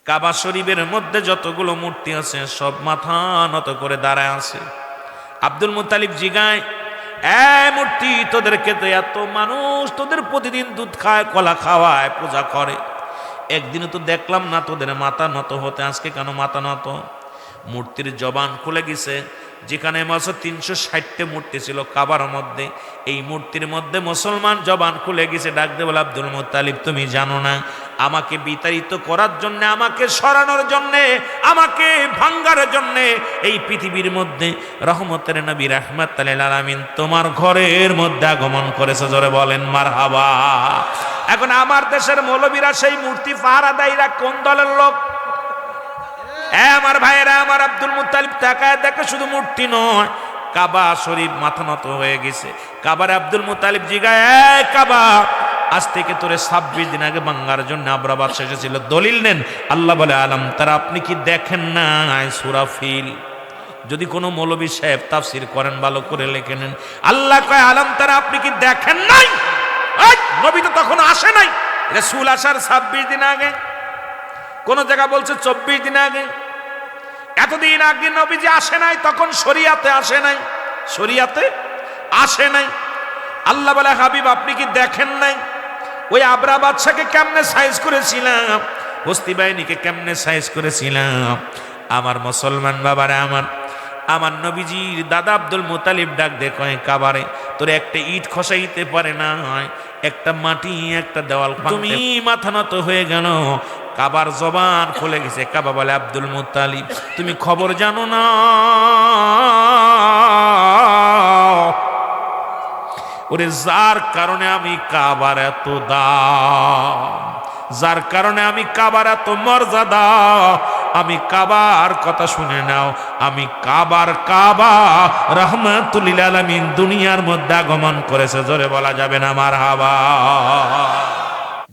কাবা শরীফের মধ্যে যতগুলো মূর্তি আছে সব মাথা নত করে দাঁড়ায় আছে। আব্দুল মুত্তালিব জিগায়, মূর্তি তোদেরকে তো এত মানুষ তোদের প্রতিদিন দুধ খায়, কলা খাওয়ায়, পূজা করে, একদিনও তো দেখলাম না তোদের মাথা নত হতে, আজকে কেন মাথা নত? মূর্তির জবান খুলে গেছে। যেখানে মাত্র 360টা মূর্তি ছিল কাবার মধ্যে, এই মূর্তির মধ্যে মুসলমান জবান খুলে গেছে। ডাক দে বলে, আব্দুল মুত্তালিব তুমি জানো না, আমাকে বিতাড়িত করার জন্য, আমাকে সরানোর জন্য, আমাকে ভাঙ্গার জন্য এই পৃথিবীর মধ্যে রহমতের নবী রাহমাতুল লিল আলামিন তোমার ঘরের মধ্যে আগমন করেছে। জোরে বলেন মারহাবা। এখন আমার দেশের মৌলবীরা সেই মূর্তি পাহারা দেয়রা কোন দলের লোক? আমার ভাইয়েরা, আমার আব্দুল মুত্তালিব তাকায় দেখে শুধু মূর্তি নয়, কাবা শরীফ মাথা নত হয়ে গেছে। কাবার আব্দুল মুত্তালিব জিগায়, কাবা আজ থেকে তোরে 26 দিন আগে ভাঙ্গার জন্য আবরা বাদশা এসেছিল, দলিল নেন। আল্লাহ বলে, আলম তারা আপনি কি দেখেন না সূরা ফিল? যদি কোনো মৌলবী সাহেব তাফসীর করেন ভালো করে লিখে নেন। আল্লাহ কয়, আলম তারা আপনি কি দেখেন নাই? নবী তো তখন আসে নাই, রাসূল আসার 26 দিন আগে, কোন জায়গা বলছে 24 দিন আগে। এতদিন আগে নবীজি আসে নাই, তখন শরিয়াতে আসে নাই, শরিয়াতে আসে নাই। আল্লাহ বলে, হাবিব আপনি কি দেখেন নাই ওই আবরা বাদশাকে কেমনে সাইজ করেছিলাম, হস্তি বাহিনীকে কেমনে সাইজ করেছিলাম? আমার মুসলমান বাবারে, আমার নবীজির দাদা আব্দুল মুত্তালিব ডাক দে কয়, কাবারে তোর একটা ইট খসাইতে পারে না, একটা মাটি, একটা দেওয়াল, তুমি মাথা নত হয়ে গেল। কাবার জবান খুলে গেছে। কাবা বলে, আব্দুল মুত্তালিব তুমি খবর জানো না, ওরে যার কারণে আমি কাবার এত দাম, যার কারণে আমি কাবার এত মর্যাদা, আমি কাবার কথা শুনে নাও, আমি কাবার কাবা রাহমাতুল লিল আলামিন দুনিয়ার মধ্যে আগমন করেছে। জোরে বলা যাবে না মারহাবা।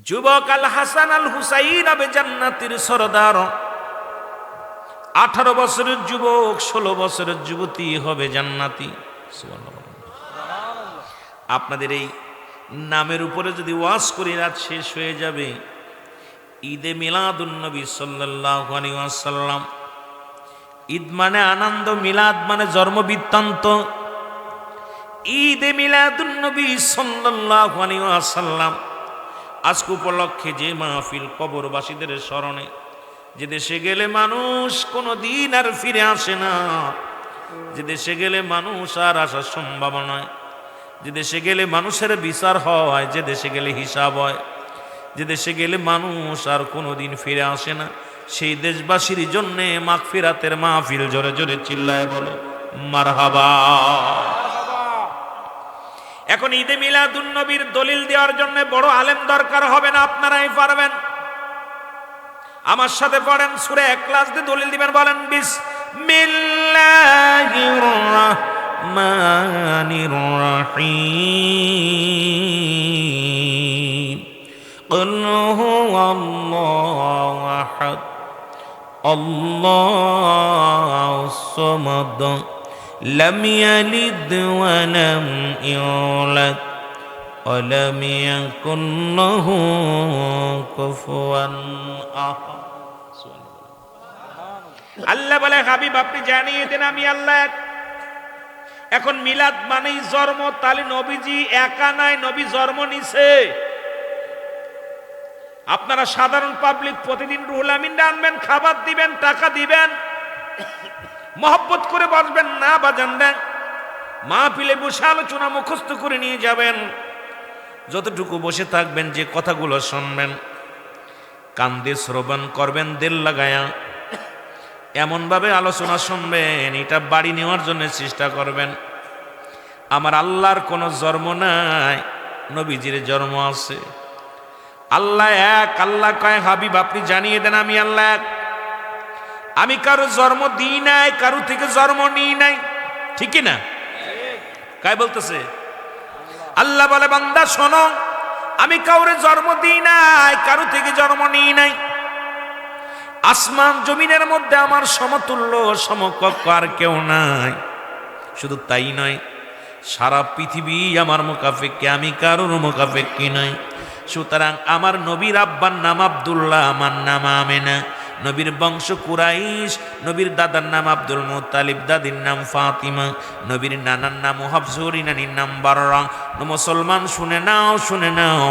যুবক আল হাসান আল হুসাইন আবে জান্নাতের সরদার, 18 বছরের যুবক 16 বছরের যুবতী হবে জান্নাতি। সুবহানাল্লাহ। আপনাদের এই নামের উপরে যদি ওয়াজ করি রাত শেষ হয়ে যাবে। ঈদে মিলাদুন নবী সাল্লাল্লাহু আলাইহি ওয়াসাল্লাম। ঈদ মানে আনন্দ, মিলাদ মানে জন্ম বৃত্তান্ত। ঈদে মিলাদুন নবী সাল্লাল্লাহু আলাইহি ওয়াসাল্লাম আজকে উপলক্ষে যে মাহফিল কবরবাসীদের স্মরণে, যে দেশে গেলে মানুষ কোনো দিন আর ফিরে আসে না, যে দেশে গেলে মানুষ আর আসার সম্ভাবনা নয়, যে দেশে গেলে মানুষের বিচার হয়, যে দেশে গেলে হিসাব হয়, যে দেশে গেলে মানুষ আর কোনো দিন ফিরে আসে না, সেই দেশবাসীর জন্য মাগফিরাতের মাহফিল। জোরে জোরে চিল্লায় বলো মারহাবা। এখন ঈদে মিলাদুন নবীর দলিল দেওয়ার জন্য বড় আলেম দরকার হবে না, আপনারাই পারবেন। আমার সাথে পড়েন, সূরা ইখলাস দিয়ে দলিল দিবেন। বলেন, বিসমিল্লাহির রাহমানির রাহিম। কুল হুয়াল্লাহু আহাদ, আল্লাহুস সামাদ, লাম ইয়ালিদ ওয়া লাম ইউলাদ ওয়া লাম ইয়াকুল লাহু কুফুয়ান আহাদ। আল্লাহ বলে, হাবিব আপনি জানিয়ে দেন আমি আল্লাহ এক। এখন মিলাদ মানেই জন্ম, তাহলে নবীজি একা নাই, নবী জন্ম নিছে। আপনারা সাধারণ পাবলিক প্রতিদিন রুহুল আমিন আনবেন, খাবার দিবেন, টাকা দিবেন, মহব্বত করে বসবেন না, বাজান না, মাহফিলে বসে আলোচনা মুখস্থ করে নিয়ে যাবেন। যতটুকু বসে থাকবেন, যে কথাগুলো শুনবেন কান দিয়ে শ্রবণ করবেন দিল লাগায়া, এমনভাবে আলোচনা শুনবেন এটা বাড়ি নেওয়ার জন্য চেষ্টা করবেন। আমার আল্লাহর কোনো জন্ম নাই, নবীজির জন্ম আছে। আল্লাহ এক। আল্লাহ কয়, হাবিব আপনি জানিয়ে দেন আমি আল্লাহ এক। আমি কারো জন্ম দিই নাই, কারো থেকে জন্ম নিই নাই, ঠিক না? কাই বলতেছে? আল্লাহ বলে, বান্দা শোনো, আমি কাউরে জন্ম দিই নাই, কারো থেকে জন্ম নিই নাই। আসমান জমিনের মধ্যে আমার সমতুল্য সমকক্ষ আর কেউ নাই। শুধু তাই নয়, সারা পৃথিবী আমার মুকাফেক্কি, আমি কারোর মুকাফেক্কি নই। সুতরাং আমার নবীর আব্বার নাম আব্দুল্লাহ, আমার নাম আমেনা, নবীর বংশ কুরাইশ, নবীর দাদার নাম আব্দুল মুত্তালিব, দাদির নাম ফাতিমা, নবীর নানার নাম হাফসুরি, নানির নাম বাররা। মুসলমান শুনে নাও, শুনে নাও,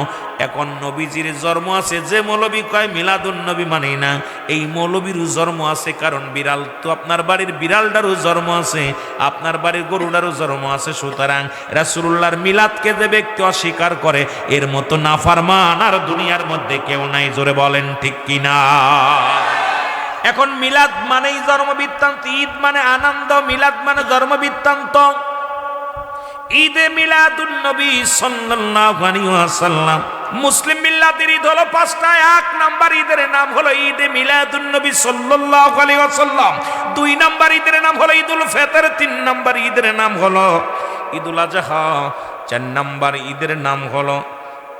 এখন নবীজির জন্ম আছে। যে মৌলবী কয় মিলাদুন নবী মানে না, এই মৌলবীরও জন্ম আছে। কারণ বিড়াল তো আপনার বাড়ির বিড়ালটারও জন্ম আছে, আপনার বাড়ির গরুটারও জন্ম আছে। সুতরাং রাসূলুল্লাহর মিলাদকে যে ব্যক্তি অস্বীকার করে, এর মতো নাফরমান আর দুনিয়ার মধ্যে কেউ নাই। জোরে বলেন ঠিক কিনা? এখন মিলাদ মানেই জন্ম বৃত্তান্ত, ঈদ মানে আনন্দ, মিলাদ মানে জন্ম বৃত্তান্ত। ঈদে মিলাদুন নবী সাল্লাল্লাহু আলাইহি ওয়াসাল্লাম, মুসলিম মিল্লাতের ঈদ হলো পাঁচটা। এক নাম্বার ঈদের নাম হলো ঈদে মিলাদুন নবী সাল্লাল্লাহু আলাইহি ওয়াসাল্লাম। দুই নাম্বার ঈদের নাম হলো ঈদুল ফিতর। তিন নাম্বার ঈদের নাম হলো ঈদুল আযহা। চার নাম্বার ঈদের নাম হলো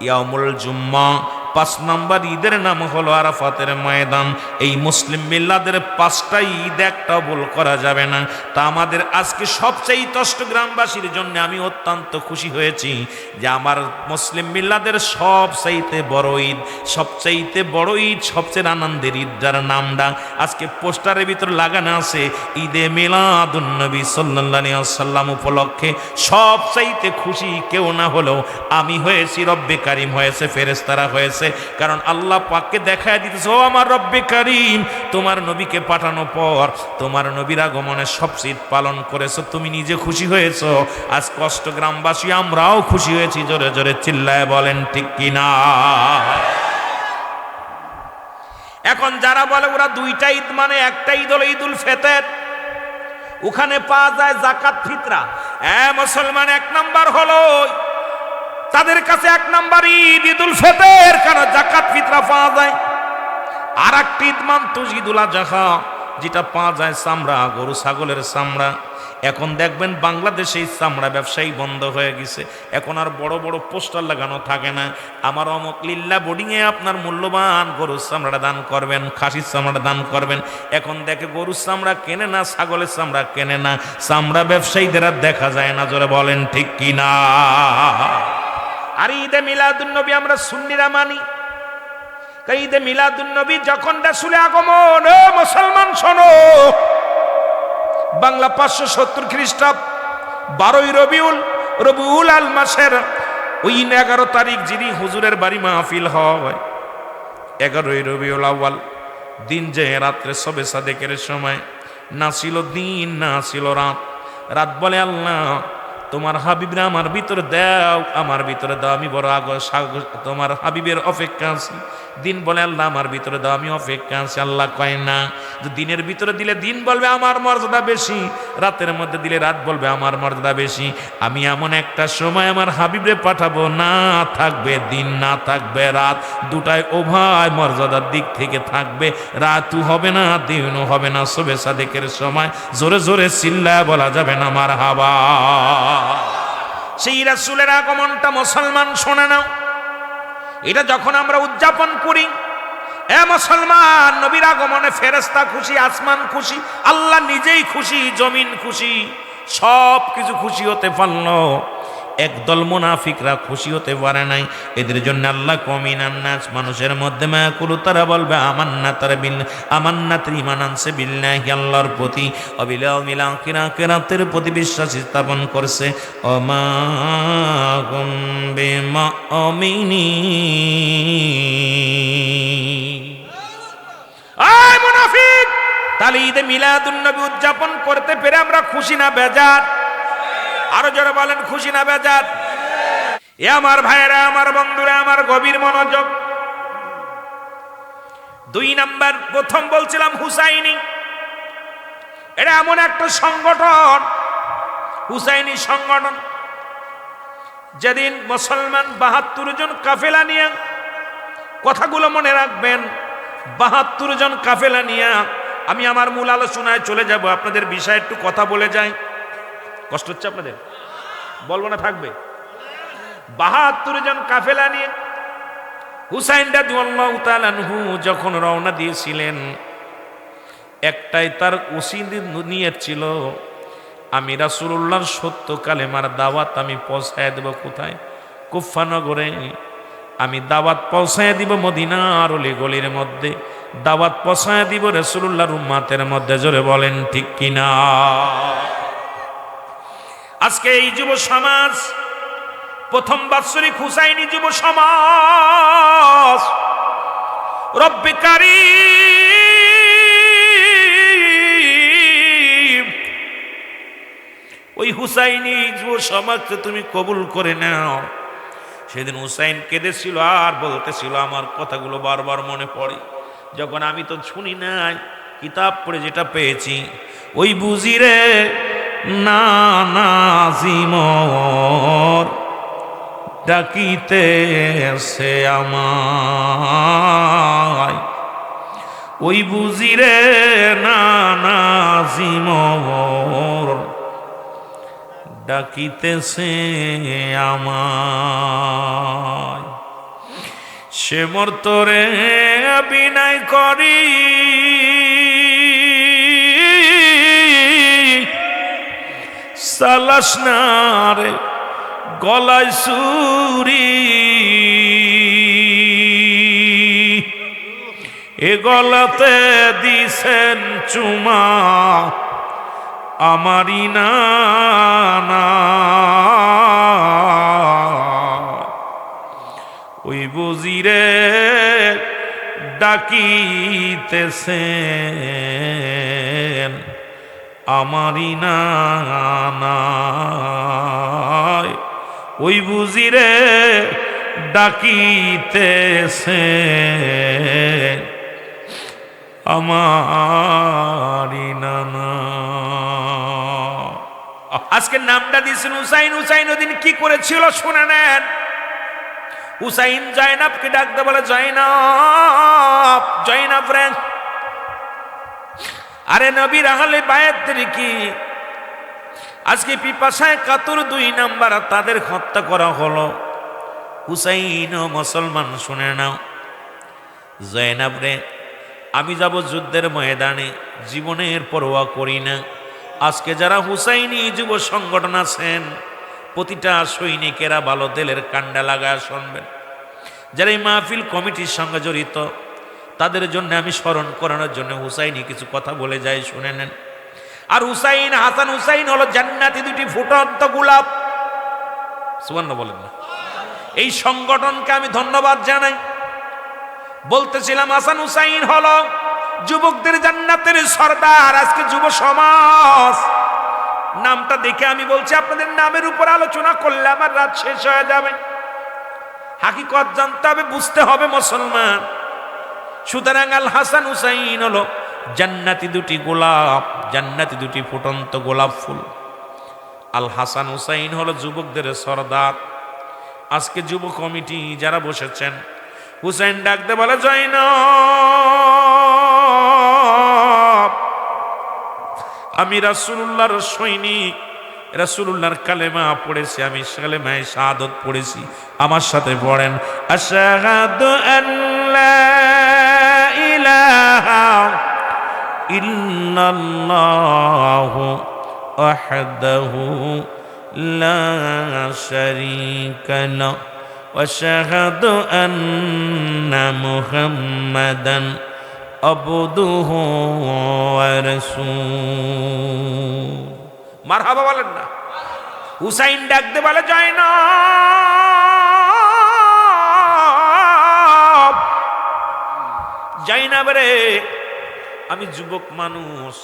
ইয়াউমুল জুম্মা। পাঁচ নাম্বার ঈদের নাম হলো আরাফাতের ময়দান। এই মুসলিম মিল্লাদের পাঁচটা ঈদ একটা ভুল করা যাবে না। তা আমাদের আজকে সবচেয়ে চট্টগ্রামবাসীর জন্য আমি অত্যন্ত খুশি হয়েছি যে আমার মুসলিম মিল্লাদের সবচাইতে বড় ঈদ, সবচাইতে বড় ঈদ, সবচেয়ে আনন্দের ঈদ যার নামটা আজকে পোস্টারের ভিতর লাগানো আছে, ঈদে মিলাদুন নবী সাল্লাল্লাহু আলাইহি ওয়াসাল্লাম উপলক্ষে সবচাইতে খুশি কেউ না হলেও আমি হয়েছি, রব্বে কারিম হয়েছে, ফেরেশতারা হয়েছে। কারণ আল্লাহ পাককে দেখায় দিতেছে, ও আমার রব্বে কারীম, তোমার নবীকে পাঠানোর পর তোমার নবীর আগমনে সবচেয়ে ঈদ পালন করেছো, তুমি নিজে খুশি হয়েছো। আজ চট্টগ্রামবাসী আমরাও খুশি হয়েছি। জোরে জোরে চিল্লায় বলেন ঠিক কিনা? এখন যারা বলে ওরা দুইটা ঈদ মানে, একটা ঈদ হলো ঈদুল ফিতর, ওখানে পাওয়া যায় যাকাত ফিতরা। মুসলমান এক নাম্বার হলো তাদের কাছে এক নাম্বার ঈদ ঈদুল ফিতর, কারণ যাকাত ফিতরা পাওয়া যায়। আর একটা ঈদ মানতো ঈদুল আযহা, যেটা পাওয়া যায় চামড়া, গরু ছাগলের চামড়া। এখন দেখবেন বাংলাদেশে এই চামড়া ব্যবসায়ী বন্ধ হয়ে গেছে। এখন আর বড় বড় পোস্টার লাগানো থাকে না, আমার অমুক লিল্লা বোর্ডিংয়ে আপনার মূল্যবান গরুর চামড়া দান করবেন, খাসির চামড়া দান করবেন। এখন দেখে গরুর চামড়া কেনে না, ছাগলের চামড়া কেনে না, চামড়া ব্যবসায়ীদের আর দেখা যায় না। জোরে বলেন ঠিক কিনা? আর ঈদে মিলাদুন নবী আমরা সুন্নিরা মানি। ঈদে মিলাদুন নবী যখন রাসূলের আগমন, ও মুসলমান শোনো, বাংলা 570 খ্রিস্টাব্দ 12ই রবিউল আল মাসের ওই 11 তারিখ যিনি হুজুরের বাড়ি মাহফিল হয়, 11ই রবিউল আউয়াল দিন, যে রাত্রে সবে সাদেকের সময়, না ছিল দিন না ছিল রাত। রাত বলে আল্লাহ তোমার হাবিবরা আমার ভিতরে দাও, আমার ভিতরে দাও, আমি বড় তোমার হাবিবের অপেক্ষা আছি। দিন বলে আল্লাহ আমার ভিতরে দাও, আমি অপেক্ষা আছি। আল্লাহ কয় না, যে দিনের ভিতরে দিলে দিন বলবে আমার মর্যাদা বেশি, রাতের মধ্যে দিলে রাত বলবে আমার মর্যাদা বেশি। আমি এমন একটা সময় আমার হাবিবরে পাঠাবো, না থাকবে দিন না থাকবে রাত, দুটাই উভয় মর্যাদার দিক থেকে থাকবে। রাতও হবে না দিনও হবে না, সবে সাদেকের সময় জোরে জোরে চিল্লায় বলা যাবে না মারহাবা। সেই রাসূলের আগমনটা মুসলমান শোনে নাও, এটা যখন আমরা উদযাপন করি, মুসলমান নবীর আগমনে ফেরেশতা খুশি, আসমান খুশি, আল্লাহ নিজেই খুশি, জমিন খুশি, সব কিছু খুশি হতে পারলো। একদল মুনাফিকরা খুশি হতে পারে নাই। এদের জন্য আল্লাহ কমিনান নাস, মানুষের মধ্যে মায়াকুলু, তারা বলবে আমান্নাত ঈমান আনছে বিল্লাহি, আল্লাহর প্রতি, অবিল আখিরাতের প্রতি বিশ্বাস স্থাপন করছে। ওমা হুম বিমুমিনিন। আয় মুনাফিক, তাহলে ঈদে মিলাদুন নবী উদযাপন করতে পেরে আমরা খুশি না বেজার? আরো জোরে বলেন, খুশি না বেজার? এ আমার ভাইয়েরা, আমার বন্ধুরা, আমার গভীর মনোযোগ। 2 নাম্বার, প্রথম বলছিলাম হুসাইনি, এটা এমন একটা সংগঠন, হুসাইনি সংগঠন, যেদিন মুসলমান 72 জন কাফেলা নিয়ে, কথাগুলো মনে রাখবেন, 72 জন কাফেলা নিয়ে, আমি আমার মূল আলোচনায় চলে যাব, আপনাদের বিষয়ে একটু কথা বলে যাই। কষ্ট হচ্ছে আপনাদের? বলবো না, থাকবে। 72 জন কাফেলা নিয়ে হুসাইন রাদিয়াল্লাহু তাআলা আনহু যখন রওনা দিয়েছিলেন, একটাই তার নিয়ত ছিল, আমি রাসূলুল্লাহর সত্য কালেমার দাওয়াত আমি পৌঁছায় দেব কোথায়? কুফা নগরে। আমি দাওয়াত পৌঁছায় দিব মদিনার অলি গলির মধ্যে, দাওয়াত পৌঁছায় দিব রাসূলুল্লাহর উম্মতের মধ্যে, জোরে বলেন ঠিক কিনা। আজকে এই যুব সমাজ, প্রথম বাৎসরিক হুসাইনি যুব সমাজ, রব্বে কারীম ওই হুসাইনি যুব সমাজকে তুমি কবুল করে নাও। সেদিন হুসাইন কেঁদেছিল আর বলতেছিল, আমার কথাগুলো বারবার মনে পড়ে, যখন আমি তো শুনি নাই, কিতাব পড়ে যেটা পেয়েছি, ওই বুঝিরে না নাজিমর ডাকিতেছে আমায়, ওই বুঝিরে না নাজিমর ডাকিতেছে আমায়। সে মর্তরে বিনয় করি সালাস না রে গলায় সুরি, এ গলাতে দিছেন চুমা আমারি না, ওই বুঝিরে ডাকিতেছেন আমারি না, ওই বুঝিরে ডাকিতেছেন আমারি না। আজকে নামটা দিয়েছেন হুসাইন। হুসাইন ওদিন কি করেছিল শুনে নেন। হুসাইন জয়নাবকে ডাকতে বলে, জয়নাব, জয়নাব রে, আরে নবীর আহলে বায়াতদের কি আজকে পিপাসায় কাতর 2 নাম্বার তাদের হত্যা করা হলো। হুসাইন ও মুসলমান শুনে নাও, জয়নাব রে, আমি যাব যুদ্ধের ময়দানে, জীবনের পরোয়া করি না। আজকে যারা হুসাইনি যুব সংগঠন আছেন, প্রতিটা সৈনিকেরা ভালো তেলের কান্ডা লাগায় শুনবেন। যারা এই মাহফিল কমিটির সঙ্গে জড়িত, তাদের জন্য আমি স্মরণ করানোর জন্য হুসাইনি কিছু কথা বলে যাই, শুনে নেন। আর হুসাইন, হাসান হুসাইন হলো জান্নাতি 2টি ফুটন্ত গোলাপ। সুবহানাল্লাহ বলেন না। এই সংগঠনকে আমি ধন্যবাদ জানাই। বলতেছিলাম হাসান হুসাইন হলো যুবকদের জান্নাতের সর্দার। আজকে যুব সমাজ নামটা দেখে আমি বলছি, আপনাদের নামের উপর আলোচনা করলে আমার রাত শেষ হয়ে যাবে। হাকিকত জানতে হবে, বুঝতে হবে মুসলমান। সুতরাং আল হাসান হুসাইন হলো জান্নাতি 2টি গোলাপ, জান্নাতি 2টি ফুটন্ত গোলাপ ফুল। আল হাসান হুসাইন হলো যুবকদের সর্দার। আজকে যুব কমিটি যারা বসেছেন, হুসাইন ডাকতে বলে, জয়নাব, আমি রাসূলুল্লাহর সৈনিক, রাসূলুল্লাহর কালেমা পড়েছি, আমি কালেমায়ে শাহাদাত পড়েছি, আমার সাথে পড়েন, আশহাদু আল্লা ইলাহা ইল্লাল্লাহু ওয়াহদাহু লা শারীকা লাহু ওয়া আশহাদু আন্না মুহাম্মাদান আবদুহু ওয়া রাসূলুহু। মারহাবা বলেন না। হুসাইন ডাকতে বলে, জয়নাব, জয়নাব রে, আমি যুবক মানুষ,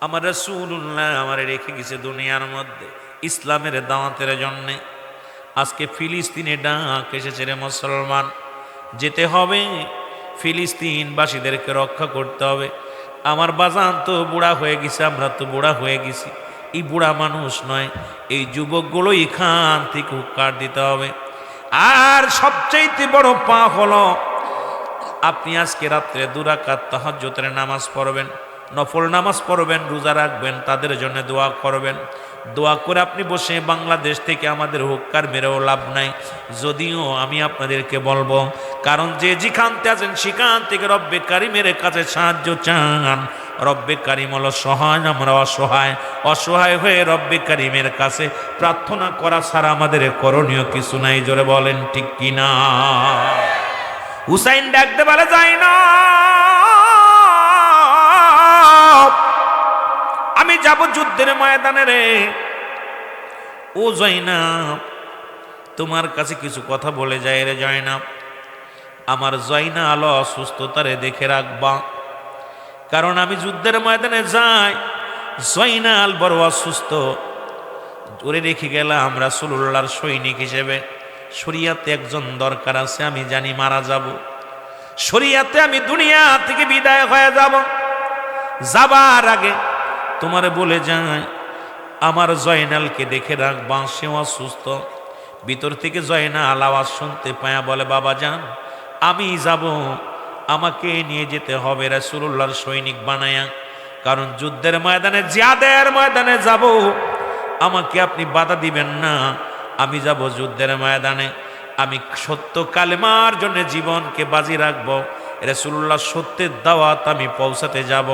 আমার রাসূলুল্লাহ আমারে রেখে গেছে দুনিয়ার মধ্যে ইসলামের দাওয়াতের জন্যে। আজকে ফিলিস্তিনে ডাক এসেছে রে মুসলমান, যেতে হবে, ফিলিস্তিনবাসীদেরকে রক্ষা করতে হবে। আমার বাজান তো বুড়া হয়ে গেছে, আমরা তো বুড়া হয়ে গেছি। এই বুড়া মানুষ নয়, এই যুবকগুলো এখান থেকে হুক্কার দিতে হবে। আর সবচাইতে বড় পা হলো, আপনি আজকে রাত্রে 2 রাকাত তাহাজ্জুদের নামাজ পড়বেন, নফল নামাজ পড়বেন, রোজা রাখবেন, তাদের জন্য দোয়া করবেন। দোয়া করে আপনি বসে বাংলাদেশ থেকে আমাদের হুক্কার মেরেও লাভ নাই। যদিও আমি আপনাদেরকে বলবো, কারণ যে যেখানতে আছেন সেখান থেকে রব্বে কারিমের কাছে সাহায্য চান। রব্বে কারিম হলো সহায়, আমরা অসহায়। অসহায় হয়ে রব্বে কারিমের কাছে প্রার্থনা করা ছাড়া আমাদের করণীয় কিছু নাই। জোরে বলেন ঠিক কিনা। হুসাইন ডাকতে বলে, যায় না যাব যুদ্ধের ময়দানে রে। ও জয়নাব, তোমার কাছে কিছু কথা বলে যায় রে জয়নাব। আমার জয়নাল অসুস্থতারে দেখে রাখবা, কারণ আমি যুদ্ধের ময়দানে যাই, জয়নাল বড় অসুস্থ। ওরে রেখে গেলাম রাসূলুল্লাহর সৈনিক হিসেবে। শরিয়াতে একজন দরকার আছে, আমি জানি মারা যাব, শরিয়াতে আমি দুনিয়া থেকে বিদায় হয়ে যাব। যাবার আগে তোমারে বলে যায়, আমার জয়নালকে দেখে রাখবা, সে অসুস্থ। ভিতর থেকে জয়নাল আওয়াজ শুনতে পায়া বলে, বাবা যান, আমি যাব, আমাকে নিয়ে যেতে হবে রাসূলুল্লাহর সৈনিক বানায়া, কারণ যুদ্ধের ময়দানে, জিহাদের ময়দানে যাব, আমাকে আপনি বাধা দিবেন না। আমি যাব যুদ্ধের ময়দানে, আমি সত্য কালেমার জন্য জীবনকে বাজি রাখবো, রাসূলুল্লাহ সত্যের দাওয়াত আমি পৌঁছাতে যাব।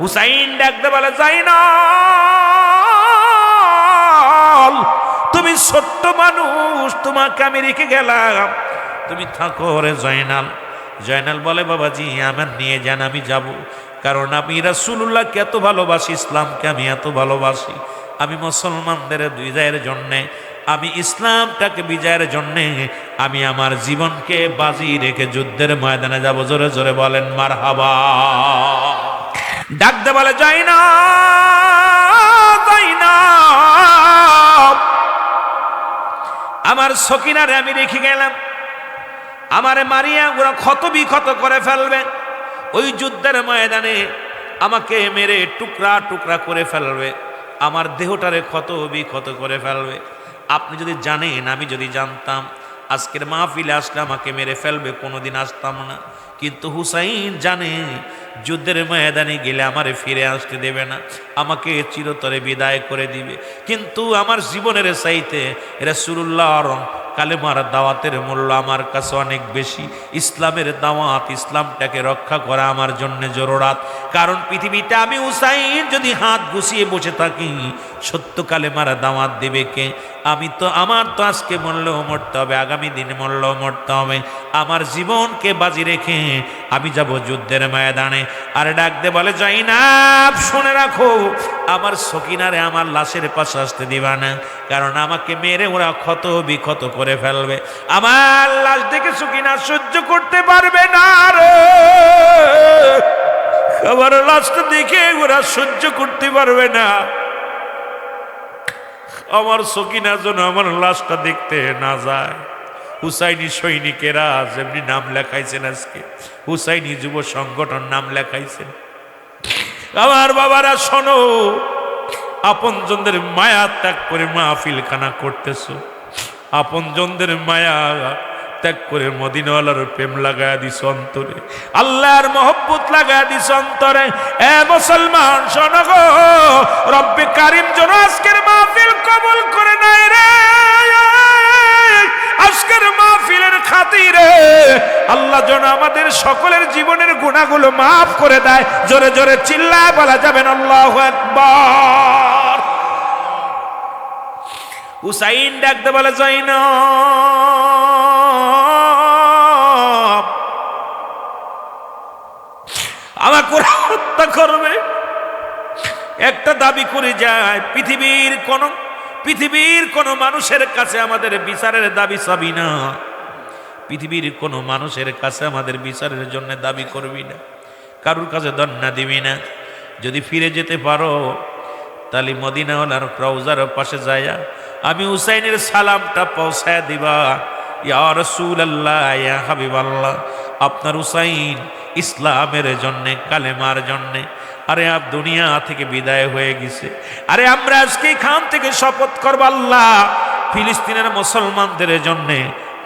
হুসাইন ডাকতে বলে, জয়নাল, তুমি ছোট্ট মানুষ, তোমাকে আমি রেখে গেলাম, তুমি থাকো রে জয়নাল। জয়নাল বলে, বাবাজি আমার নিয়ে যান, আমি যাব, কারণ আমি রাসূলুল্লাহকে এত ভালোবাসি, ইসলামকে আমি এত ভালোবাসি। আমি মুসলমানদের বিজয়ের জন্যে, আমি ইসলামটাকে বিজয়ের জন্যে আমি আমার জীবনকে বাজি রেখে যুদ্ধের ময়দানে যাব। জোরে জোরে বলেন মারহাবা। ডাকতে বলে, জয়নাব, আমার সকিনারে আমি রেখে গেলাম, আমারে মারিয়া ওরা ক্ষত বিক্ষত করে ফেলবে, ওই যুদ্ধের ময়দানে আমাকে মেরে টুকরা টুকরা করে ফেলবে, আমার দেহটারে ক্ষত বিক্ষত করে ফেলবে। আপনি যদি জানেন, আমি যদি জানতাম আজকের মাহফিলে আসলে আমাকে মেরে ফেলবে, কোনোদিন আসতাম না। কিন্তু হুসাইন জানে যুদ্ধের ময়দানে গেলে আমারে ফিরে আসতে দেবে না, আমাকে চিরতরে বিদায় করে দিবে। কিন্তু আমার জীবনের চাইতে রাসূলুল্লাহর কালেমার দাওয়াতের মূল্য আমার কাছে অনেক বেশি। ইসলামের দাওয়াত, ইসলামটাকে রক্ষা করা আমার জন্য জরুরাত। কারণ পৃথিবীতে আমি হুসাইন যদি হাত গুছিয়ে বসে থাকি, সত্য কালেমার দাওয়াত দেবে কে? আমার তো আজকে মরলেও মরতে হবে, আগামী দিনে মরলেও মরতে হবে। আমার জীবনকে বাজি রেখে আমি যাব যুদ্ধের ময়দানে। আর ডাক দে বলে, জয়নাব শুনে রাখো, আমার সকিনারে আমার লাশের পাশে আসতে দিবা না, কারণ আমাকে মেরে ওরা ক্ষত বিক্ষত করে ফেলবে। আমার লাশ দেখে সকিনা সহ্য করতে পারবে না রে, আমার লাশটা দেখে ওরা সহ্য করতে পারবে না। আমার সকিনা যেন আমার লাশটা দেখতে না যায়। হুসাইনি সৈনিকেরা যেমনি নাম লেখাইছেন, আজকে হুসাইনি যুব সংগঠন নাম লেখাইছেন। আমার বাবারা শোনো, আপনজনদের মায়া ত্যাগ করে মাহফিলখানা করতেছো, আপনজনদের মায়া ত্যাগ করে মদিনাওয়ালার প্রেম লাগায়া দিস অন্তরে, আল্লাহর মহব্বত লাগায়া দিস অন্তরে। এ মুসলমান শোনো গো, রব্বে কারিম যেন আজকের মাহফিল কবুল করে নাই রে। আজকের মাহফিলের খাতিরে আল্লাহ যেন আমাদের সকলের জীবনের গুনাহগুলো মাফ করে দেয়। জোরে জোরে চিল্লায় বলা যাবেন আল্লাহু আকবার। হুসাইন ডাকতে বলে, জয়নাব আমাকে হত্যা করবে। একটা দাবি করে যায়, পৃথিবীর কোন মানুষের কাছে আমাদের বিচারের দাবি চাবি না, পৃথিবীর কোন মানুষের কাছে আমাদের বিচারের জন্য দাবি করবি না, কারুর কাছে দন্না দিবি না। যদি ফিরে যেতে পারো তাহলে মদিনাওয়ালার রওজার পাশে যায়া আমি হুসাইনের সালামটা পৌঁছায় দিবা। ইয়া রাসূলুল্লাহ, ইয়া হাবিবাল্লাহ, আপনার হুসাইন ইসলামের জন্যে, কালেমার জন্যে আরে আপ দুনিয়া থেকে বিদায় হয়ে গেছে। আরে আমরা আজকে এখান থেকে শপথ করব, আল্লাহ ফিলিস্তিনের মুসলমানদের জন্যে,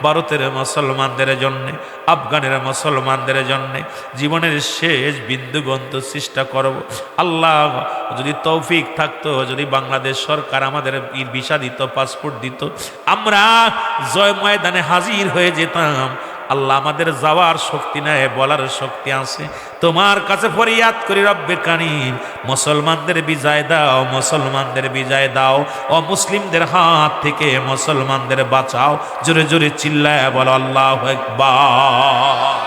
ভারতের মুসলমানদের জন্যে, আফগানের মুসলমানদের জন্যে জীবনের শেষ বিন্দু বন্ধ চেষ্টা করব। আল্লাহ যদি তৌফিক থাকতো, যদি বাংলাদেশ সরকার আমাদের ভিসা দিত, পাসপোর্ট দিত, আমরা জয় ময়দানে হাজির হয়ে যেতাম। আল্লাহ আমাদের যাওয়ার শক্তি নাই, বলার শক্তি আছে। তোমার কাছে ফরিয়াদ করি রব্বে কারিম, মুসলমানদের বিজয় দাও, মুসলমানদের বিজয় দাও, ও মুসলিমদের হাত থেকে মুসলমানদের বাঁচাও। জোরে জোরে চিল্লায় বলো আল্লাহু আকবার।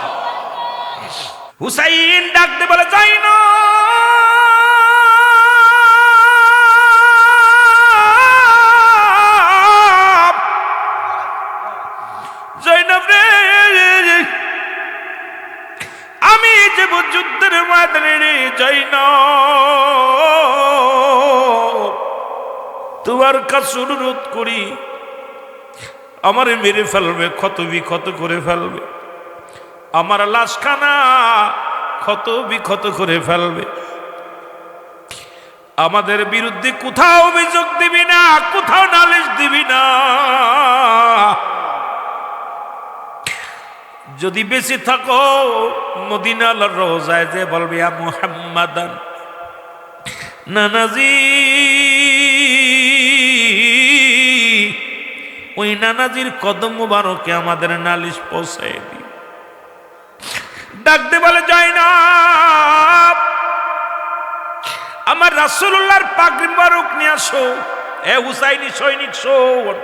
হুসাইন ডাকতে বলে, জয়নাব যাই না, তোমার কাছে অনুরোধ করি, আমারে মেরে ফেলবে, ক্ষত বিক্ষত করে ফেলবে, আমার লাশখানা ক্ষত বিক্ষত করে ফেলবে, আমাদের বিরুদ্ধে কোথাও অভিযোগ দিবি না, কোথাও নালিশ দিবি না। যদি বেঁচে থাকো মদিনার রোজায় যে বলবে ইয়া মুহাম্মাদান, নানাজি, ওই নানাজির কদম মুবারকে আমাদের নালিশ পৌঁছায় দি। ডাকতে বলে যায় না, আমার রাসূলুল্লাহর পাগড়ি মুবারক নিয়ে আসো। এ হুসাইনি সৈনিক শোন।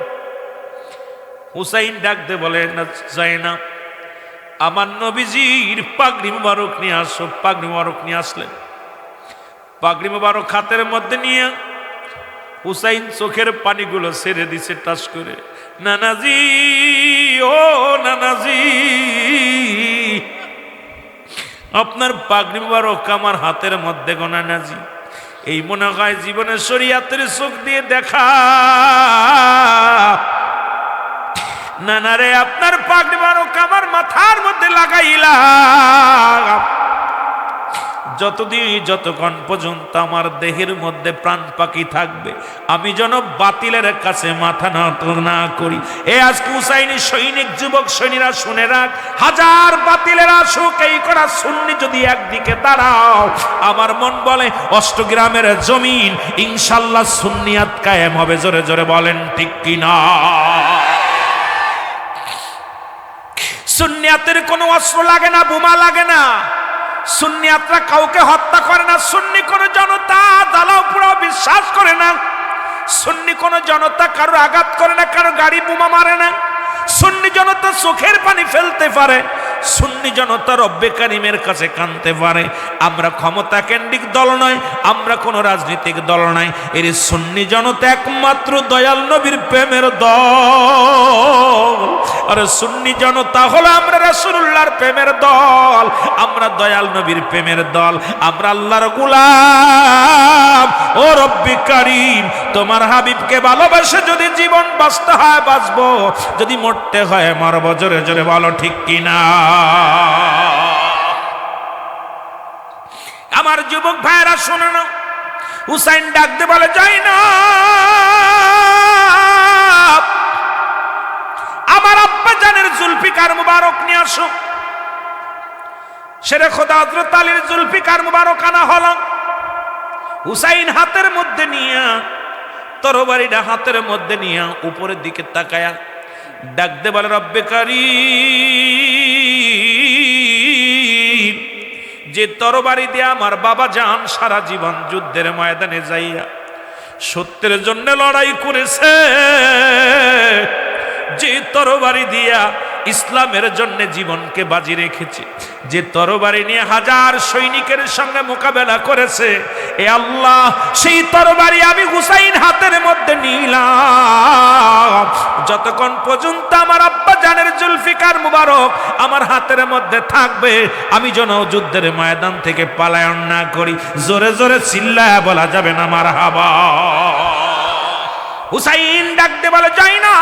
হুসাইন ডাকতে বলে না, যায় না, আমার নবীজির পাগড়ি মুবারক নিয়ে আসো। পাগড়ি মুবারক নিয়ে আসলেন, পাগড়ি মুবারক হাতের মধ্যে নিয়ে হুসাইন চোখের পানিগুলো ছেড়ে দিছে টাস করে। নানাজি, ও নানাজি, আপনার পাগড়ি মুবারক আমার হাতের মধ্যে গো নানাজি। এই মনে হয় জীবনের শরীয়তের চোখ দিয়ে দেখা। নানারে, আপনার পাগড়ি মুবারক আমার মাথার মধ্যে লাগাইলাম, যতক্ষণ পর্যন্ত আমার দেহের মধ্যে প্রাণ পাখি থাকবে আমি যেন বাতিলের কাছে মাথা নত না করি। এ আজকে হুসাইনি সৈনিক, যুবক সৈনিকরা শুনে রাখ, হাজার বাতিলের আসুক, এই করা সুন্নি যদি একদিকে দাঁড়াও, আমার মন বলে অষ্টগ্রামের জমিন ইনশাল্লাহ সুন্নিয়াত কায়েম হবে। জোরে জোরে বলেন ঠিক কিনা? সুন্নিয়াতের কোনো অস্ত্র লাগে না, বোমা লাগে না। সুন্নিয়াতরা কাউকে হত্যা করে না। সুন্নি কোনো জনতা দালাও পুরাও বিশ্বাস করে না। সুন্নি কোনো জনতা কারো আঘাত করে না, কারো গাড়ি বোমা মারে না। সুন্নি জনতা চোখের পানি ফেলতে পারে, সুন্নি জনতা রব্বে কারিমের কাছে কাঁদতে পারে। আমরা ক্ষমতা কেন্দ্রিক দল নয়, আমরা কোনো রাজনৈতিক দল নয়। এর সুন্নি জনতা একমাত্র দয়াল নবীর প্রেমের দল। আর সুন্নি জনতা হলো আমরা রাসূলুল্লাহর প্রেমের দল, আমরা দয়াল নবীর প্রেমের দল, আমরা আল্লাহর গোলাম। ও রব্বে কারিম, তোমার হাবিবকে ভালোবাসে যদি জীবন বাঁচতে হয় বাঁচবো, যদি মরতে হয় মরবো। জোরে জোরে বলো ঠিক কিনা? আমার যুবক ভাইরা শোনো না, হুসাইন ডাকতে বলে যায় না, আমার আব্বা জানের জুলফিকার মুবারক নিয়ে আসো। শেরে খোদা হযরত আলীর জুলফিকার মুবারক আনা হলো। হুসাইন হাতের মধ্যে নিয়ে, তরবারিটা হাতের মধ্যে নিয়ে উপরের দিকে তাকায়া ডাকতে বলে রব্বে কারীম, যে তরবারি দিয়ে আমার বাবা জান সারা জীবন যুদ্ধের ময়দানে যাইয়া সত্যের জন্য লড়াই করেছে, যে তরবারি দিয়া ইসলামের জন্য জীবনকে বাজি রেখেছে, যে তরবারি নিয়ে হাজার সৈনিকের সঙ্গে মোকাবেলা করেছে, এ আল্লাহ সেই তরবারি আমি হুসাইন হাতের মধ্যে নিলাম। যতক্ষণ পর্যন্ত আমার আব্বা জানের জুলফিকার মুবারক আমার হাতের মধ্যে থাকবে, আমি যেন যুদ্ধের ময়দান থেকে পলায়ন না করি। জোরে জোরে চিল্লায়া বলা যাবে না মারহাবা। হুসাইন ডাকতে বলে যাই না,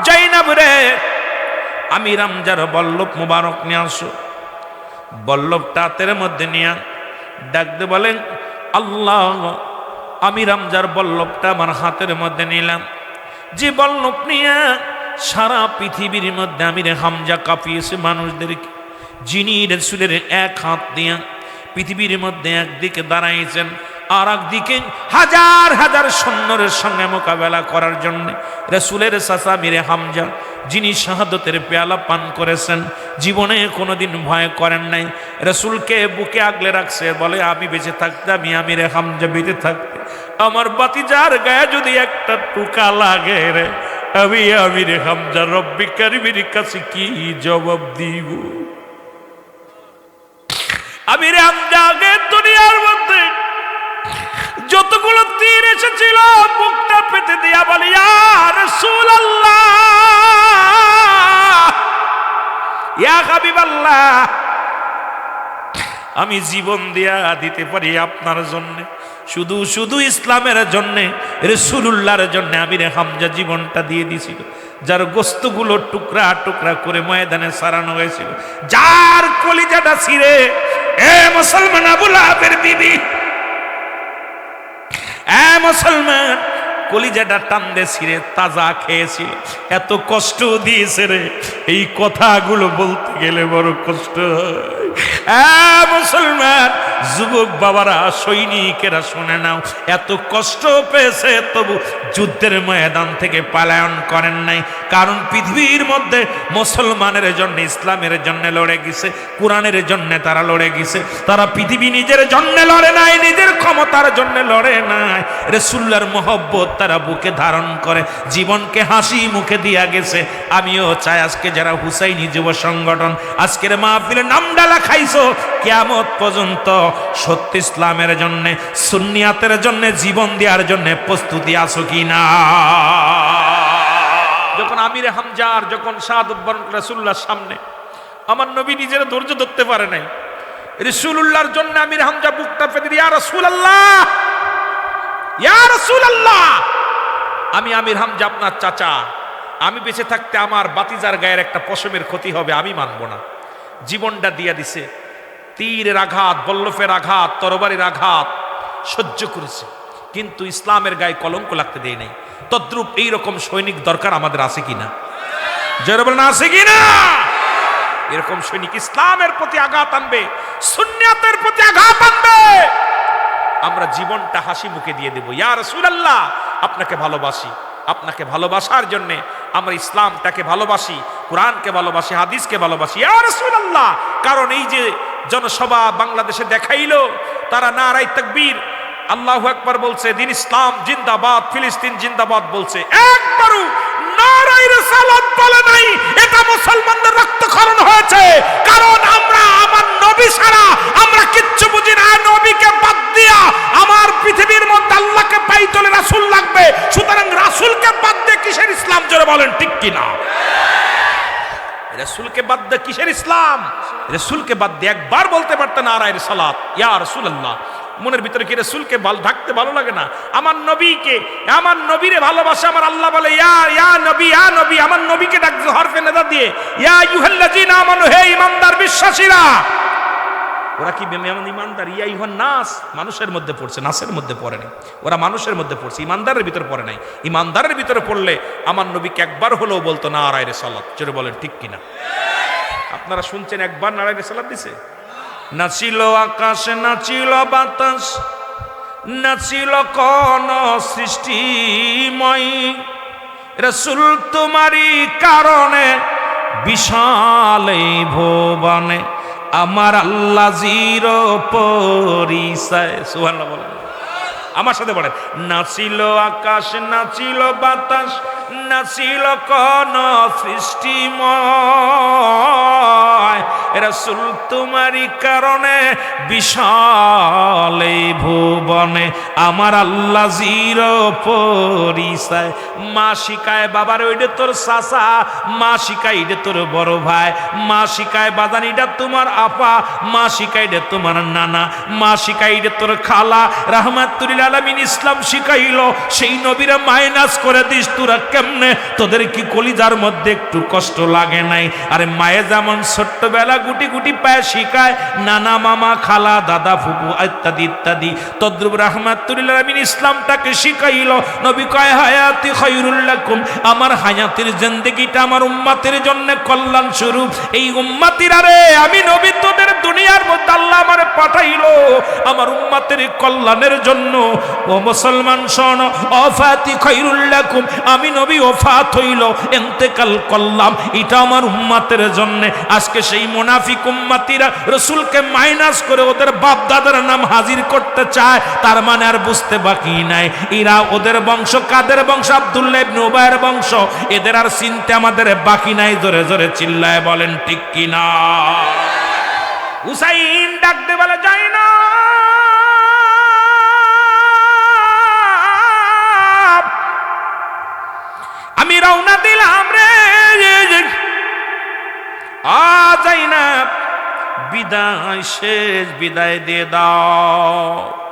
জাইনাব রে, আমি রামজার বল্লভ মুবারক নিয়ে আসো। বল্লভটা হাতের মধ্যে নিয়ে ডাকতে বলেন আল্লাহ, আমি রামজার বল্লভটা আমার হাতের মধ্যে নিলাম। যে বল্লভ নিয়ে সারা পৃথিবীর মধ্যে আমির হামজা কাঁপিয়েছে মানুষদেরকে, যিনি রাসূলের এক হাত দিয়ে পৃথিবীর মধ্যে একদিকে দাঁড়াইছেন, আর একদিকে হাজার হাজার সৈন্যের সঙ্গে মোকাবেলা করার জন্য রাসূলের চাচা মিরে হামজা, যিনি শাহাদতের পেয়ালা পান করেছেন, জীবনে কোনোদিন ভয় করেন নাই, রাসূলকে বুকে আগলে রাখছে। বলে আমি বেঁচে থাকতে, আমি আমিরে হামজা বেঁচে থাকতে আমার বাতিজার গায়ে যদি একটা টুকা লাগে রে, আমি আমিরে হামজা রব্বে কারীমের কাছে কি জবাব দিব? আমিরে হামজা আগে দুনিয়ার মধ্যে যতগুলো তীর এসেছিল বুকটা পেতে দিয়া বলে ইয়া রাসূলুল্লাহ, ইয়া হাবিবাল্লাহ, আমি জীবন দিয়া দিতে পারি আপনার জন্য, শুধু শুধু ইসলামের জন্য, রাসূলুল্লাহর জন্য আমিরে হামজা জীবনটা দিয়ে দিয়েছিল, যার গোস্তগুলো টুকরা টুকরা করে ময়দানে সারানো হয়েছিল, যার কলিজাটা ছিঁড়ে এ মুসলমান আবু লাহাবের বিবি, এ মুসলমান কলিজাটা টান দিয়ে ছিঁড়ে তাজা খেয়েছিল, এত কষ্ট দিয়েছে রে, এই কথাগুলো বলতে গেলে বড় কষ্ট হয়। মুসলমান যুবক বাবারা, সৈনিকেরা শুনে নাও, এত কষ্ট পেয়েছে তবু যুদ্ধের ময়দান থেকে পলায়ন করেন নাই, কারণ পৃথিবীর মধ্যে মুসলমানের জন্য, ইসলামের জন্য লড়ে গেছে, কোরআনের জন্য তারা লড়ে গেছে, তারা পৃথিবী নিজের জন্য লড়ে নাই, নিজের ক্ষমতার জন্য লড়ে নাই, রাসূলুল্লাহর মহব্বত তারা বুকে ধারণ করে জীবনকে হাসি মুখে দিয়া গেছে। আমিও চাই আজকে যারা হুসাইনি যুব সংগঠন আজকের মাহফিলে নাম ডালা খাইছো, কিয়ামত পর্যন্ত সত্য ইসলামের জন্য, সুন্নিয়াতের জন্য জীবন দেওয়ার জন্য প্রস্তুতি আছো কিনা? যখন আমিরে হামজার যখন শাহাদাত বরণ করে রাসূলুল্লাহর সামনে, আমার নবী নিজের ধৈর্য ধরতে পারে নাই, রাসূলুল্লাহর জন্য আমিরে হামজা বুকটা পেতে দিয়ে, ইয়া রাসূলুল্লাহ, ইয়া রাসূলুল্লাহ, আমি আমির হামজা আপনার চাচা, আমি বেঁচে থাকতে আমার বাতিজার গায়ের একটা পশমের ক্ষতি হবে, আমি মানব না। জীবনটা দিয়া দিছে, তীরের আঘাত, বল্লফের আঘাত, তরবারির আঘাত সহ্য করেছে, কিন্তু ইসলামের গায়ে কলঙ্ক লাগতে দেয় নাই। তদ্রূপ এইরকম সৈনিক দরকার আমাদের আছে কিনা? জোরে বলেন আছে কিনা? এরকম সৈনিক ইসলামের প্রতি আঘাত আনবে, সুন্নাতের প্রতি আঘাত আনবে, আমরা জীবনটা হাসি মুখে দিয়ে দেব। ইয়া রাসূলুল্লাহ, আপনাকে ভালোবাসি, আপনাকে ভালোবাসার জন্য আমরা ইসলামটাকে ভালোবাসি, কোরআনকে ভালোবাসি, হাদিসকে ভালোবাসি, ইয়া রাসূলুল্লাহ। কারণ এই যে জনসভা বাংলাদেশে দেখাইলো, তারা নারায়ে তাকবীর, আল্লাহু আকবার বলছে, দিন ইসলাম জিন্দাবাদ, ফিলিস্তিন জিন্দাবাদ বলছে, একবারও নারায়ে রিসালাত বলে নাই। এটা মুসলমানদের রক্তক্ষরণ হয়েছে, কারণ আমরা আমার নবী ছাড়া আমরা কিচ্ছু বুঝি না। নবীকে বাদ দিয়া আমার পৃথিবীর মধ্যে আল্লাহকে পাইতে হলে রাসূল লাগবে, সুতরাং রাসূলকে বাদ দিয়ে কিসের ইসলাম? জোরে বলেন ঠিক কিনা? রাসূলকে বাদ দিয়ে কিসের ইসলাম? রাসূলকে বাদ দিয়ে একবার বলতে পারতেন নারায়ে রিসালাত, ইয়া রাসূলুল্লাহ। মনের ভিতরে কি রাসূলকে ঢাকতে ভালো লাগে না? আমার নবীকে, আমার নবীরে ভালোবাসা, আমার আল্লাহ বলে ইয়া ইয়া নবী, ইয়া নবী, আমার নবীকে ডাকছে হরফে নেদা দিয়ে, ইয়া আইয়ুহাল্লাযীনা আমানু, হে ঈমানদার বিশ্বাসীরা। ওরা কি ঈমানদার? ইয়া আইয়ুহান নাস, মানুষের মধ্যে পড়ছে, নাসের মধ্যে পড়ে নাই, ওরা মানুষের মধ্যে পড়ছে, ঈমানদারের ভিতরে পড়ে নাই। ঈমানদারের ভিতরে পড়লে আমার নবীকে একবার হলেও বলতো নারায়ে রিসালাত। জোরে বলেন ঠিক কিনা? আপনারা শুনছেন একবার নারায়ে রিসালাত দিছে? নাচিল আকাশ, নাচিল বাতাস, নাচিল কোন সৃষ্টিময়, রাসূল তোমারই কারণে বিশাল এই ভুবনে আমার আল্লাহ জির পরিচয়। সুবহানাল্লাহ বলেন, আমার সাথে বলেন, নাচিল আকাশ, নাচিল বাতাস, নাচিল কোন সৃষ্টিময়, রাসূল তোমারই কারণে বিশাল এই ভুবনে আমার আল্লাহ জির পরিচয়। মা শিখায় বাবার ওইটা তোর চাচা, মা শিখায় এটা তোর বড় ভাই, মা শিখায় বাজান এটা তোমার আপা, মা শিখায় এটা তোমার নানা, মা শিখায় এটা তোর খালা। রাহমাতুল লিল আলামিন ইসলাম শিখাইলো, সেই নবীরা মাইনাস করে দিস তোরা কেমনে? তোদের কি কলিজার মধ্যে একটু কষ্ট লাগে নাই? আরে মায়ে যেমন ছোট্টবেলা গুটি গুটি পায়ে শিখায়, নানা মামা খালা দাদা ফুপু ইত্যাদি ইত্যাদি, তদ্রুপ রাহমাতুল লিল আলামিন ইসলামটাকে শিখাইলো। নবী কয় হায়াতি খায়রুল লাকুম, আমার হায়াতের জিন্দেগিটা আমার উম্মতের জন্য কল্যাণ স্বরূপ। এই উম্মতিরা রে, আমি নবী তোদের দুনিয়ার মধ্যে আল্লাহ আমারে পাঠাইলো আমার উম্মতের কল্যাণের জন্য। ও মুসলমান শোন, ওয়াফাতি খায়রুল লাকুম, আমি নবী ওফাত হইল, ইন্তেকাল করলাম, এটা আমার উম্মতের জন্য। আজকে সেই মুনাফিক উম্মতিরা রাসূলকে মাইনাস করে ওদের বাপ দাদার নাম হাজির করতে চায়, তার মানে আর বুঝতে বাকি নাই এরা ওদের বংশ। কাদের বংশ? আব্দুল্লাহ ইবনে উবাইয়ের বংশ। এদের আর চিনতে আমাদের বাকি নাই। জোরে জোরে চিল্লায় বলেন ঠিক কিনা? হুসাইন ডাকতে বলে, যায় না, আমি রওনা দিলাম রে, যাই না, বিদায়, শেষ বিদায় দিয়ে দাও।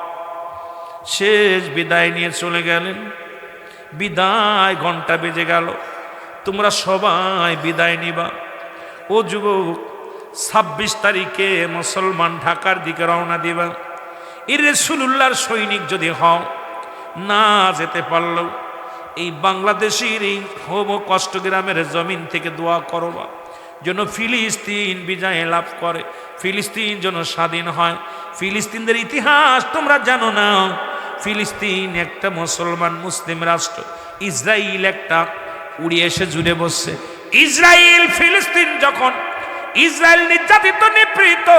শেষ বিদায় নিয়ে চলে গেলেন। বিদায় ঘন্টা বেজে গেল, তোমরা সবাই বিদায় নিবা। ও যুবক, 26 তারিখে মুসলমান ঢাকার দিকে রওনা দিবা। রাসূলুল্লাহর সৈনিক যদি হও, না যেতে পারলেও এই বাংলাদেশের এই কষ্টগ্রামের জমিন থেকে দোয়া করবা যেন ফিলিস্তিন বিজয় লাভ করে, ফিলিস্তিন যেন স্বাধীন হয়। ফিলিস্তিনদের ইতিহাস তোমরা জানো না। ফিলিস্তিন একটা মুসলমান মুসলিম রাষ্ট্র, ইসরায়েল একটা উড়িয়ে এসে জুড়ে বসছে। ইসরায়েল ফিলিস্তিন যখন ইসরায়েল নির্যাতিত নিপীড়িত,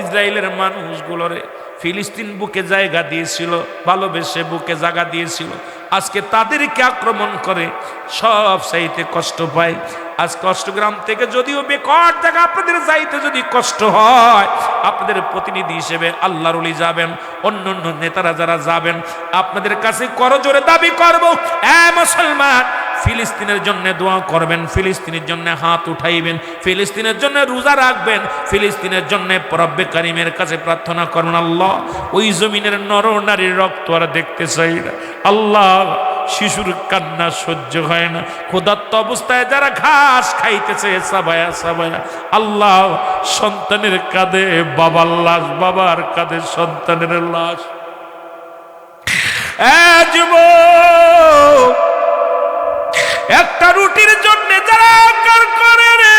ইসরায়েলের মানুষগুলোরে ফিলিস্তিন বুকে জায়গা দিয়েছিল, ভালোবেসে বুকে জায়গা দিয়েছিল। আজকে তাদেরকে আক্রমণ করে সব চাইতে কষ্ট পায়। আজ কষ্টগ্রাম থেকে যদিও বেকট জায়গা, আপনাদের যাইতে যদি কষ্ট হয়, আপনাদের প্রতিনিধি হিসেবে আল্লাহর ওলি যাবেন, অন্য অন্য নেতারা যারা যাবেন, আপনাদের কাছে করজোরে দাবি করব, মুসলমান ফিলিস্তিনের জন্য দোয়া করবেন, ফিলিস্তিনের জন্য হাত উঠাইবেন, ফিলিস্তিনের জন্য রোজা রাখবেন, ফিলিস্তিনের জন্য রব্বে কারিমের কাছে প্রার্থনা করবেন, আল্লাহ ওই জমিনের নর নারীর রক্ত আর দেখতে চাই না। আল্লাহ শিশুর কান্না সহ্য হয় না, ক্ষুধার্ত অবস্থায় যারা ঘাস খাইতেছে সাবায়া সাবায়া, আল্লাহ সন্তানের কাঁধে বাবার লাশ, বাবার কাঁধে সন্তানের লাশ। যুবক, একটা রুটির জন্য যারা কার করে রে,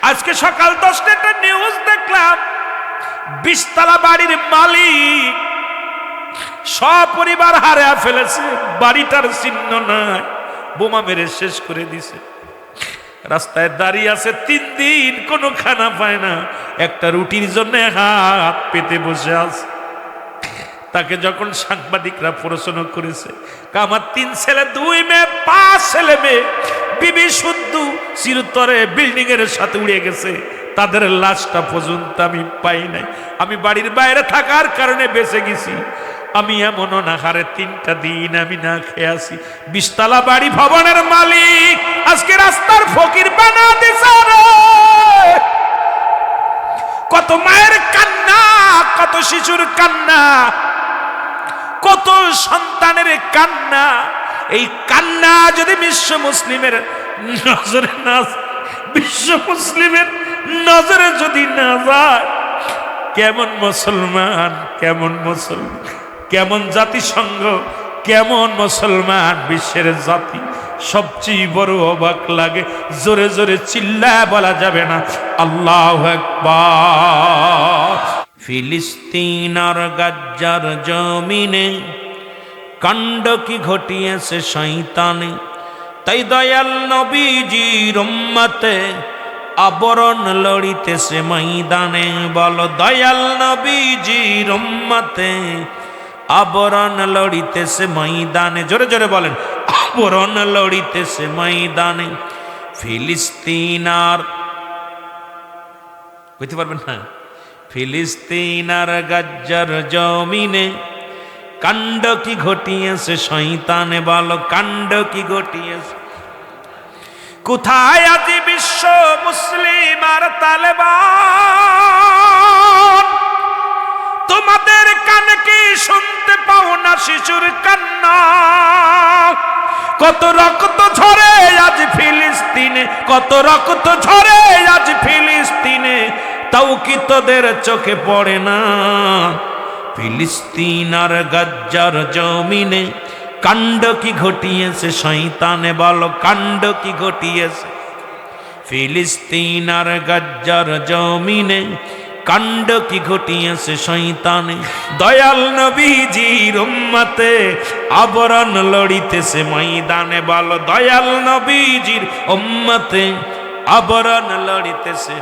আজকে সকাল 10টায় একটা নিউজ দেখলাম, 20 তলা বাড়ির মালিক সপরিবার হারিয়ে ফেলেছে, বাড়িটার চিহ্ন নাই, বোমা মেরে শেষ করে দিছে। রাস্তায় দাঁড়িয়ে আছে 3 দিন, কোনো খানা পায় না, একটা রুটির জন্য হাত পেতে বসে আছে। তাকে যখন সাংবাদিকরা প্রশ্ন করেছে, আমার 3 ছেলে 2 মেয়ে 5 ছেলে মেয়ে, বিবি শুদ্ধ চিরতরে বিল্ডিং এর সাথে উড়ে গেছে, তাদের লাশটা পর্যন্ত আমি পাই নাই। আমি বাড়ির বাইরে থাকার কারণে বেঁচে গেছি। আমি এমন অনাহারে 3টা দিন আমি না খেয়ে আছি। 20 তলা বাড়ি ভবনের মালিক আজকে রাস্তার ফকির বানা দিছে। কত মায়ের কান্না, কত শিশুর কান্না, কত সন্তানের কান্না। এই কান্না যদি বিশ্ব মুসলিমের নজরে না, বিশ্ব মুসলিমের নজরে যদি না যায়, কেমন মুসলমান, কেমন মুসলমান, কেমন জাতিসংঘ, কেমন মুসলমান বিশ্বের জাতি। সবচেয়ে বড় অবাক লাগে, জোরে জোরে চিল্লায় বলা যাবে না, আল্লাহু আকবার। ফিলিস্তিন আর গাজ্জার জমিনে কাণ্ড কি ঘটিয়েছে শয়তানে, তাই দয়াল নবীজির উম্মতে আবরণ লড়িতেছে ময়দানে। বলো, দয়াল নবীজির উম্মতে আবরণ লড়িতেছে ময়দানে। জোরে জোরে বলেন, আবরণ লড়িতেছে ময়দানে। ফিলিস্তিন আর কইতে পারবেন না, ফিলিস্তিন আর গাজ্জার জমিনে কাণ্ড কি ঘটিয়েছে শয়তানে। বলো, কাণ্ড কি ঘটিয়েছে। কোথায় আজি বিশ্ব মুসলিম আর তালেবান? তোমাদের কানে কি শুনতে পাও না শিশুর কান্না? কত রক্ত ঝরে আজ ফিলিস্তিনে, কত রক্ত ঝরে আজ ফিলিস্তিনে, তাও কি তোদের চোখে পড়ে না? ফিলিস্তিন আর গাজ্জার জমিনে কাণ্ড কি ঘটিয়েছে শয়তানে। বলো, কাণ্ড কি ঘটিয়েছে। ফিলিস্তিন আর গাজ্জার জমিনে কাণ্ড কি ঘটিয়েছে শয়তানে। দয়াল নবীজির উম্মতে আবরণ লড়িতেছে ময়দানে। বলো, দয়াল নবীজির উম্মতে আবরণ লড়িতেছে।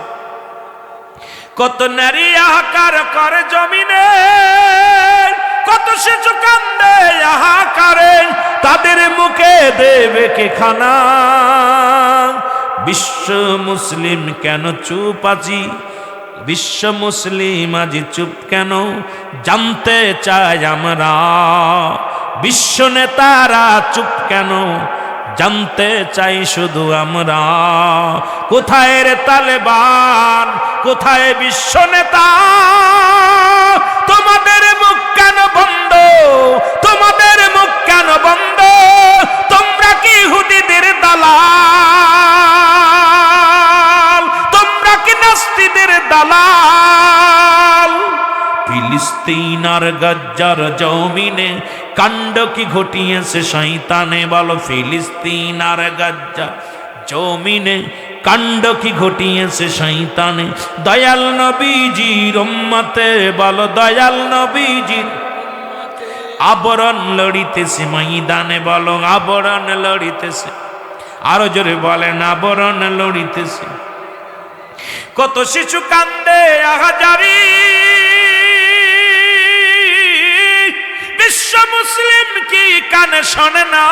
কত নারী হাহাকার করে জমিনে, কত শিশু কান্দে হাহাকারে, তাদের মুখে দেবে কে খানা? বিশ্ব মুসলিম কেন চুপ আজি? বিশ্ব মুসলিম আজি চুপ কেন? জানতে চাই আমরা, বিশ্ব নেতারা চুপ কেন, জানতে চাই শুধু আমরা। কোথায় রে তালেবান, কোথায় বিশ্ব নেতা? তোমাদের মুখ কেন বন্ধ, তোমাদের মুখ কেন বন্ধ? তোমরা কি ইহুদিদের দালাল, তোমরা কি নাস্তিদের দালাল? ফিলিস্তিন আর গাজ্জার জমিনে কাণ্ড কি ঘটিয়েছে শয়তানে, বলো। ফিলিস্তিন আর গাজ্জা জমিনে কাণ্ড কি ঘটিয়েছে শয়তানে। দয়াল নবীজির উম্মতে, বলো দয়াল নবীজির আবরণ লড়িতেছে ময়দানে, বলো আবরণ লড়িতেছে। আরো জোরে বলেন, আবরণ লড়িতেছে। কত শিশু কান্দে আহাজারি, বিশ্ব মুসলিম কি কানে শোনে না?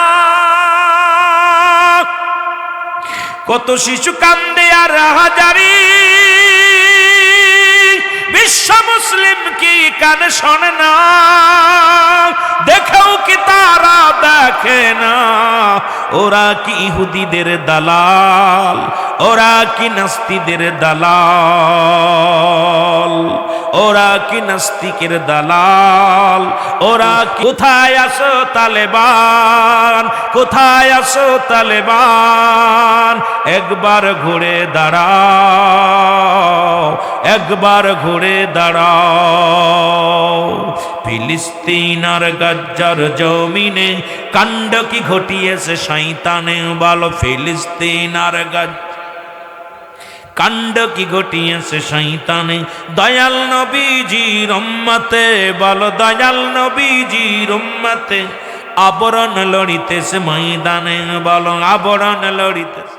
কত শিশু কান্দে আর হাজারি, বিশ্ব মুসলিম কি কানে শোনে না? দেখেও কি তারা দেখে না? ওরা কি ইহুদিদের দালাল, ওরা কি নাস্তিদের দালাল, ওরা কি নাস্তিকের দালাল, ওরা কোথায় আসো তালেবান, কোথায় আসো তালেবান? একবার ঘুরে দাঁড়াও, একবার ঘুরে দাঁড়াও। ফিলিস্তিন আর গাজ্জার জমিনে কাণ্ড কি ঘটিয়েছে শয়তানে, বলো। ফিলিস্তিন আর গাজ্জা কাণ্ড কি ঘটিয়েছে শয়তানে। দয়াল নবীজির উম্মতে, বলো দয়াল নবীজির উম্মতে আবরণ লড়িতেছে ময়দানে, বলো আবরণ লড়িতেছে।